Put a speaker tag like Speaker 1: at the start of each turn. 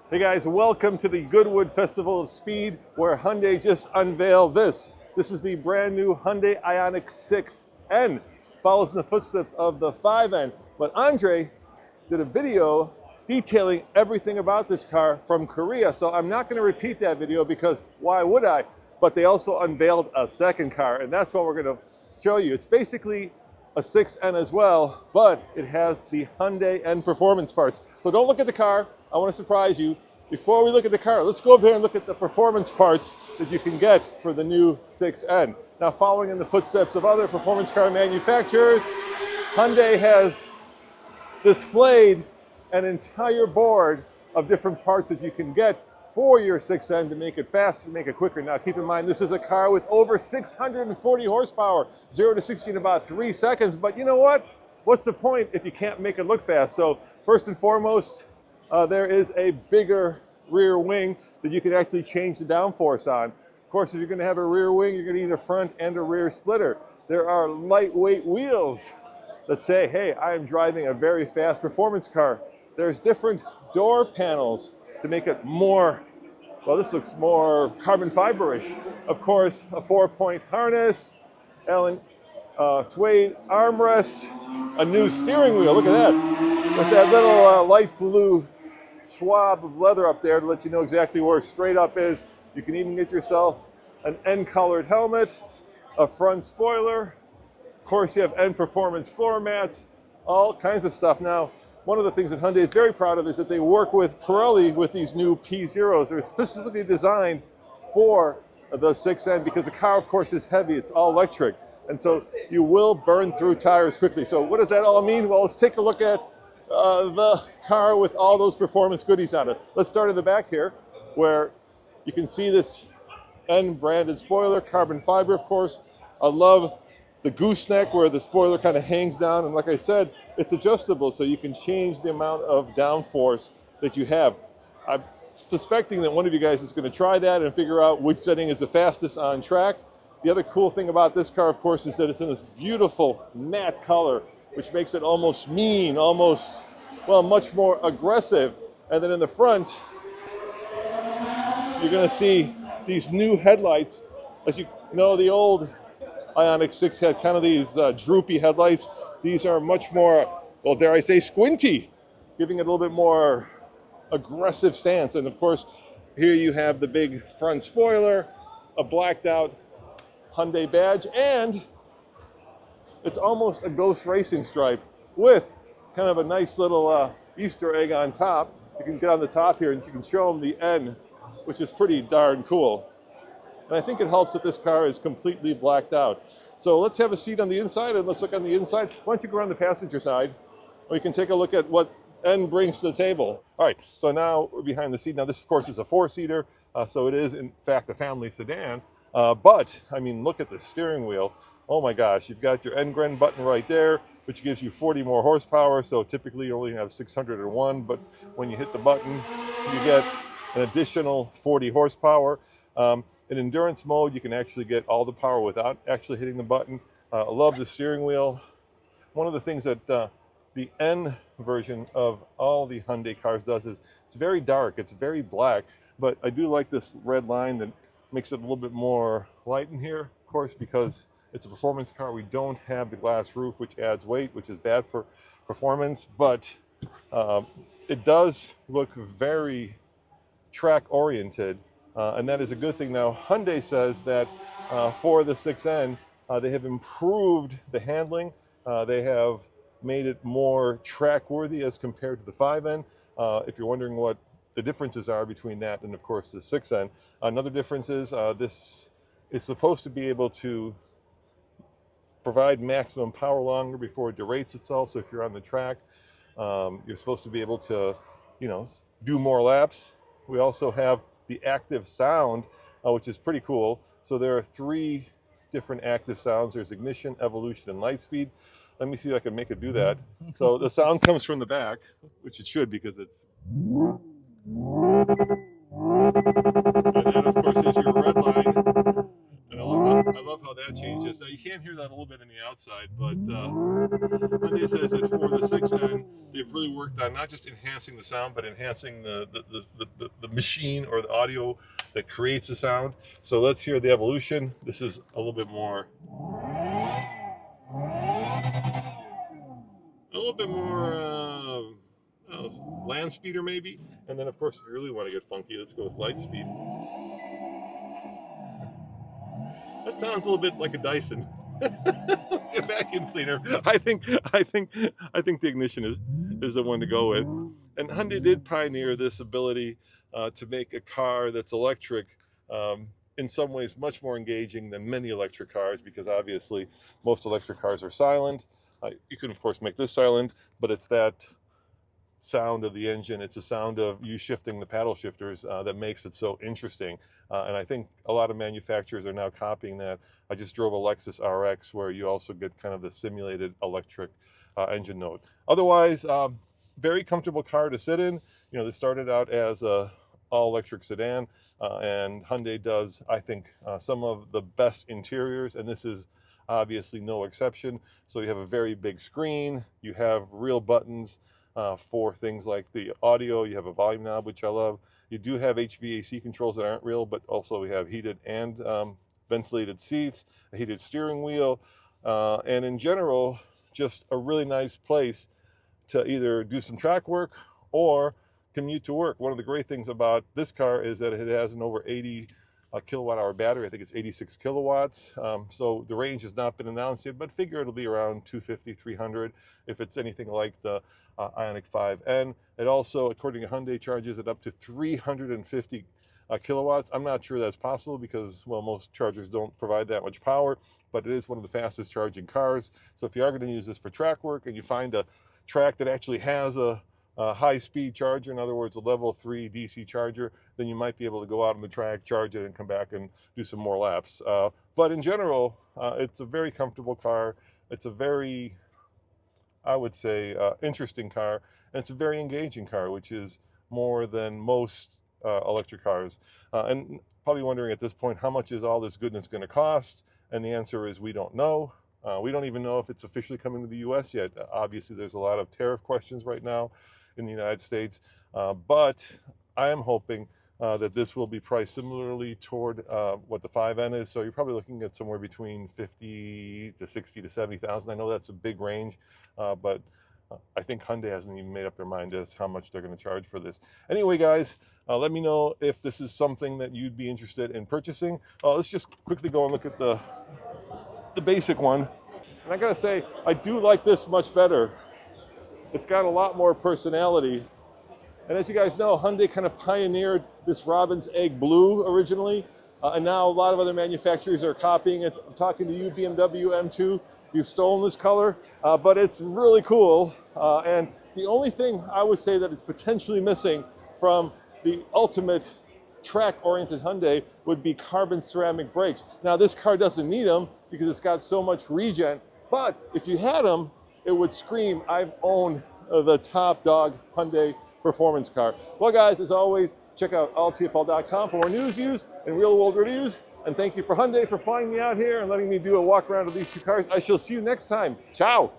Speaker 1: Hey guys, welcome to the Goodwood Festival of Speed, where Hyundai just unveiled this. This is the brand new Hyundai Ioniq 6N. Follows in the footsteps of the 5N. But Andre did a video detailing everything about this car from Korea. So I'm not going to repeat that video because why would I? But they also unveiled a second car, and that's what we're going to show you. It's basically a 6N as well, but it has the Hyundai N performance parts. So don't look at the car. I want to surprise you. Before we look at the car, let's go up here and look at the performance parts that you can get for the new 6N. Now, following in the footsteps of other performance car manufacturers, Hyundai has displayed an entire board of different parts that you can get for your 6N to make it faster, make it quicker. Now, keep in mind, this is a car with over 640 horsepower, 0 to 60 in about 3 seconds. But you know what? What's the point if you can't make it look fast? So first and foremost, there is a bigger rear wing that you can actually change the downforce on. Of course, if you're going to have a rear wing, you're going to need a front and a rear splitter. There are lightweight wheels that say, hey, I am driving a very fast performance car. There's different door panels to make it more, well, this looks more carbon fiber-ish. Of course, a 4-point harness, Allen suede armrest, a new steering wheel, look at that, with that little light blue swab of leather up there to let you know exactly where straight up is. You can even get yourself an N-colored helmet, a front spoiler. Of course, you have N performance floor mats, all kinds of stuff. Now, one of the things that Hyundai is very proud of is that they work with Pirelli with these new P0s. They're specifically designed for the 6N because the car, of course, is heavy. It's all electric. And so you will burn through tires quickly. So what does that all mean? Well, let's take a look at the car with all those performance goodies on it. Let's start in the back here, where you can see this N-branded spoiler, carbon fiber, of course. I love the gooseneck where the spoiler kind of hangs down, and like I said, it's adjustable, so you can change the amount of downforce that you have. I'm suspecting that one of you guys is going to try that and figure out which setting is the fastest on track. The other cool thing about this car, of course, is that it's in this beautiful matte color, which makes it almost mean, almost, well, much more aggressive. And then in the front, you're going to see these new headlights. As you know, the old Ioniq 6 had kind of these droopy headlights. These are much more, well, dare I say, squinty, giving it a little bit more aggressive stance. And of course, here you have the big front spoiler, a blacked out Hyundai badge, and it's almost a ghost racing stripe with kind of a nice little Easter egg on top. You can get on the top here and you can show them the N, which is pretty darn cool. And I think it helps that this car is completely blacked out. So let's have a seat on the inside and let's look on the inside. Why don't you go around the passenger side? We can take a look at what N brings to the table. All right, so now we're behind the seat. Now this, of course, is a 4-seater, so it is, in fact, a family sedan. But, I mean, look at the steering wheel. Oh my gosh, you've got your N-Gren button right there, which gives you 40 more horsepower. So typically you only have 601, but when you hit the button, you get an additional 40 horsepower. In endurance mode, you can actually get all the power without actually hitting the button. I love the steering wheel. One of the things that the N version of all the Hyundai cars does is it's very dark, it's very black, but I do like this red line that makes it a little bit more light in here, of course, because it's a performance car. We don't have the glass roof, which adds weight, which is bad for performance, but it does look very track-oriented, and that is a good thing. Now, Hyundai says that for the 6N, they have improved the handling. They have made it more track-worthy as compared to the 5N. If you're wondering what the differences are between that and, of course, the 6N. Another difference is this is supposed to be able to provide maximum power longer before it derates itself. So if you're on the track, you're supposed to be able to, you know, do more laps. We also have the active sound, which is pretty cool. So there are 3 different active sounds. There's ignition, evolution, and light speed. Let me see if I can make it do that. So the sound comes from the back, which it should because it's... And then, of course, is your red line. And I love how that changes. Now, you can't hear that a little bit on the outside, but Hyundai says that for the 6N, they've really worked on not just enhancing the sound, but enhancing the machine or the audio that creates the sound. So let's hear the evolution. This is a little bit more, land speeder maybe. And then of course, if you really want to get funky, let's go with light speed. That sounds a little bit like a Dyson. A vacuum cleaner. I think the ignition is the one to go with. And Hyundai did pioneer this ability to make a car that's electric, in some ways much more engaging than many electric cars, because obviously most electric cars are silent. You can of course make this silent, but it's that sound of the engine, it's the sound of you shifting the paddle shifters that makes it so interesting. And I think a lot of manufacturers are now copying that. I just drove a Lexus RX where you also get kind of the simulated electric engine note. Otherwise, very comfortable car to sit in. You know, this started out as a all-electric sedan, and Hyundai does, I think, some of the best interiors, and this is obviously no exception. So you have a very big screen, you have real buttons for things like the audio, you have a volume knob, which I love. You do have HVAC controls that aren't real, but also we have heated and ventilated seats, a heated steering wheel, and in general, just a really nice place to either do some track work or commute to work. One of the great things about this car is that it has an over 80 kilowatt hour battery. I think it's 86 kilowatts. So the range has not been announced yet, but figure it'll be around 250, 300 if it's anything like the Ioniq 5N. It also, according to Hyundai, charges it up to 350 kilowatts. I'm not sure that's possible because, well, most chargers don't provide that much power, but it is one of the fastest charging cars. So if you are going to use this for track work and you find a track that actually has a high-speed charger, in other words, a level 3 DC charger, then you might be able to go out on the track, charge it, and come back and do some more laps. But in general, it's a very comfortable car. It's a very, I would say, interesting car, and it's a very engaging car, which is more than most electric cars. And probably wondering at this point, how much is all this goodness going to cost? And the answer is we don't know. We don't even know if it's officially coming to the U.S. yet. Obviously, there's a lot of tariff questions right now in the United States, but I am hoping that this will be priced similarly toward what the 5N is. So you're probably looking at somewhere between 50 to 60 to 70,000. I know that's a big range, but I think Hyundai hasn't even made up their mind as to how much they're going to charge for this. Anyway, guys, let me know if this is something that you'd be interested in purchasing. Let's just quickly go and look at the basic one. And I gotta say, I do like this much better. It's got a lot more personality. And as you guys know, Hyundai kind of pioneered this robin's egg blue originally, and now a lot of other manufacturers are copying it. I'm talking to you, BMW M2. You've stolen this color, but it's really cool. And the only thing I would say that it's potentially missing from the ultimate track-oriented Hyundai would be carbon ceramic brakes. Now, this car doesn't need them because it's got so much regen, but if you had them, it would scream, I've owned the top dog Hyundai performance car. Well, guys, as always, check out alltfl.com for more news, views, and real-world reviews. And thank you for Hyundai for flying me out here and letting me do a walk around of these two cars. I shall see you next time. Ciao.